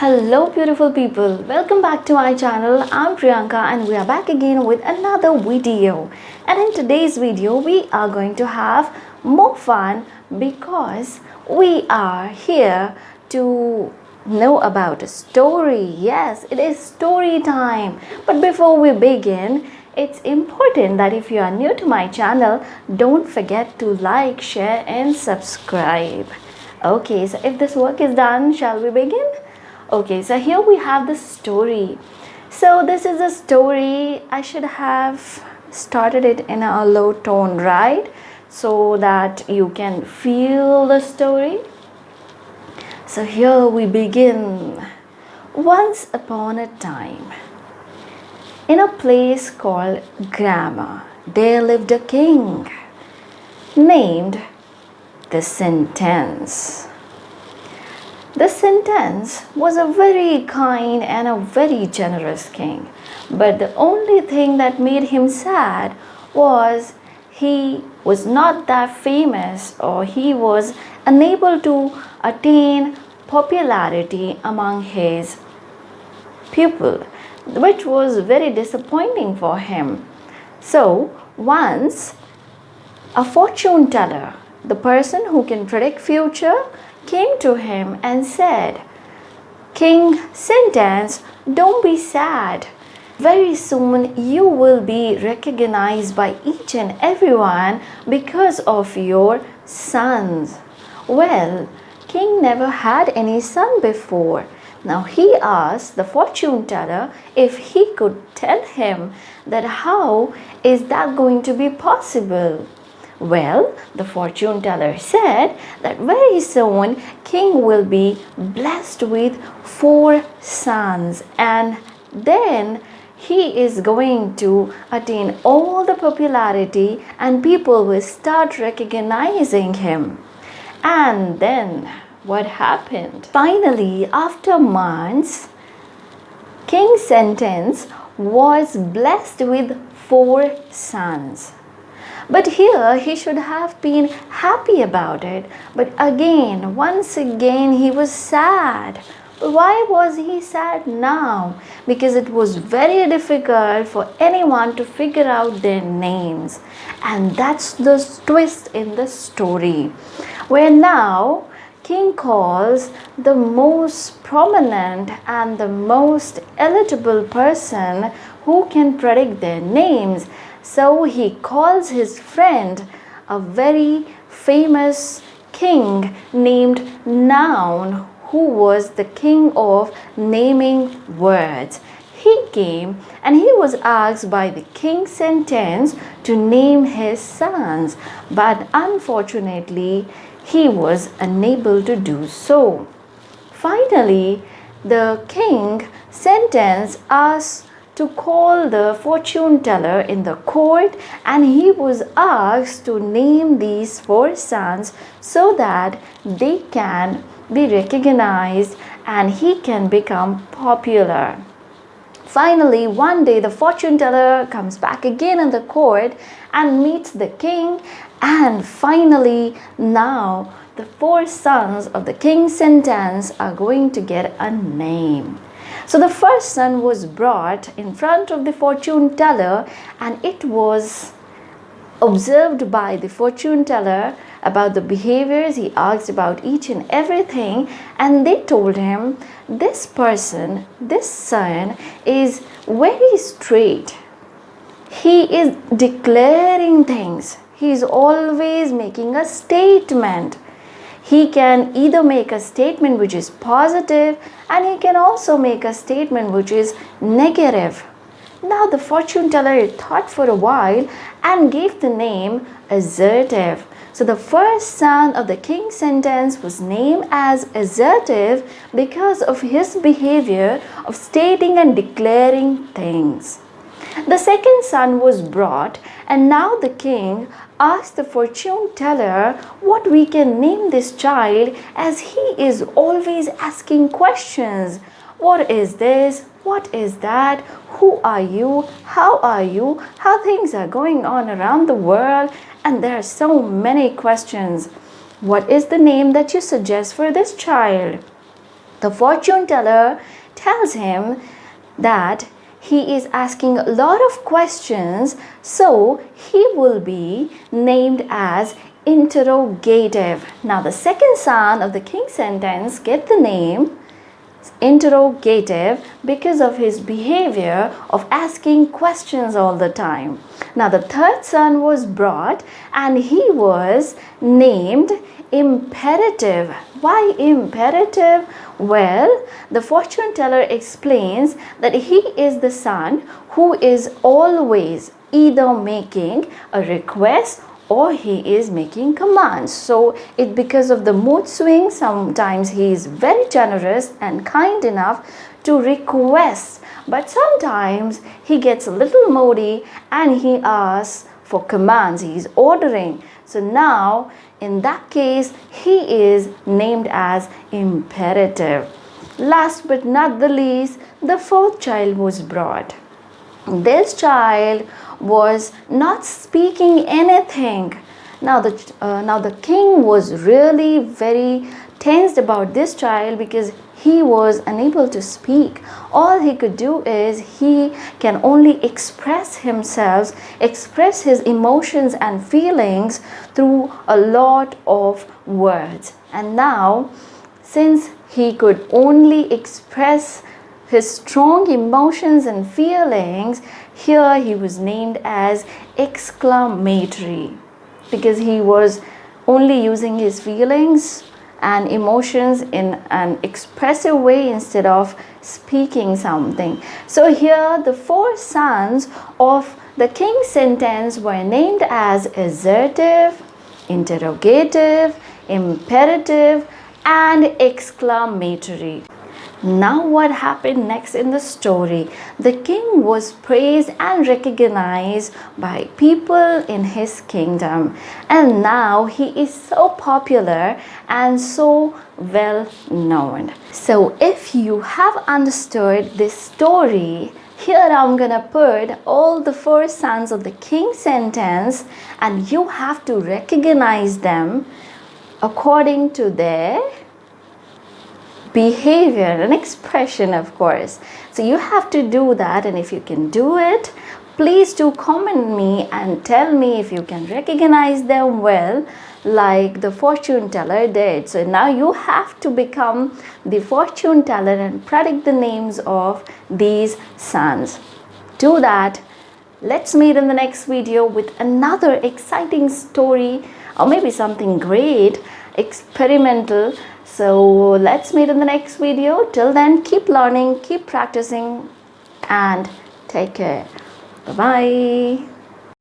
Hello beautiful people, welcome back to my channel. I'm Priyanka and we are back again with another video. And in today's video we are going to have more fun because we are here to know about a story. Yes, it is story time. But before we begin, it's important that if you are new to my channel, don't forget to like, share and subscribe. Okay, so if this work is done, shall we begin? Okay, so here we have the story. So this is a story. I should have started it in a low tone, right? So that you can feel the story. So here we begin. Once upon a time, in a place called Grammar, there lived a king named the Sentence. The Sentence was a very kind and a very generous king, but the only thing that made him sad was he was not that famous, or he was unable to attain popularity among his people, which was very disappointing for him. So once a fortune teller, the person who can predict future, came to him and said, "King Sentence, don't be sad. Very soon you will be recognized by each and everyone because of your sons." Well, King never had any son before. Now he asked the fortune teller if he could tell him that how is that going to be possible. Well, the fortune teller said that very soon king will be blessed with 4 sons, and then he is going to attain all the popularity and people will start recognizing him. And then what happened? Finally, after months, King Sentence was blessed with 4 sons. But here he should have been happy about it. But again, once again, he was sad. Why was he sad now? Because it was very difficult for anyone to figure out their names. And that's the twist in the story, where now King calls the most prominent and the most eligible person who can predict their names. So he calls his friend, a very famous king named Noun, who was the king of naming words. He came and he was asked by the King Sentence to name his sons, but unfortunately he was unable to do so. Finally, the King Sentence asked to call the fortune teller in the court, and he was asked to name these 4 sons so that they can be recognized and he can become popular. Finally, one day the fortune teller comes back again in the court and meets the king, and finally now the 4 sons of the King's Sentence are going to get a name. So the first son was brought in front of the fortune teller, and it was observed by the fortune teller about the behaviors. He asked about each and everything, and they told him, this person, this son is very straight. He is declaring things. He is always making a statement. He can either make a statement which is positive, and he can also make a statement which is negative. Now the fortune teller thought for a while and gave the name Assertive. So the first son of the King's Sentence was named as Assertive because of his behavior of stating and declaring things. The second son was brought, and now the king asked the fortune teller what we can name this child, as he is always asking questions. What is this? What is that? Who are you? How things are going on around the world? And there are so many questions. What is the name that you suggest for this child? The fortune teller tells him that he is asking a lot of questions, so he will be named as Interrogative. Now the second son of the king's sentence get the name Interrogative because of his behavior of asking questions all the time. Now the third son was brought and he was named Imperative. Why imperative? Well, the fortune teller explains that he is the son who is always either making a request or he is making commands. So it because of the mood swing, sometimes he is very generous and kind enough to request, but sometimes he gets a little moody and he asks for commands. He is ordering. So now in that case he is named as Imperative. Last but not the least, the fourth child was brought. This child was not speaking anything. Now the king was really very tensed about this child because he was unable to speak. All he could do is he can only express himself, express his emotions and feelings through a lot of words. And now, since he could only express his strong emotions and feelings, here he was named as Exclamatory because he was only using his feelings and emotions in an expressive way instead of speaking something. So here the four sons of the king's sentence were named as Assertive, Interrogative, Imperative, and Exclamatory. Now what happened next in the story? The king was praised and recognized by people in his kingdom, and now he is so popular and so well known. So if you have understood this story, here I'm gonna put all the four sons of the king's sentence and you have to recognize them according to their behavior and expression, of course. So you have to do that, and if you can do it, please do comment me and tell me if you can recognize them well like the fortune teller did. So now you have to become the fortune teller and predict the names of these sons. Do that. Let's meet in the next video with another exciting story or maybe something great, experimental. So let's meet in the next video. Till then, keep learning, keep practicing, and take care. Bye-bye.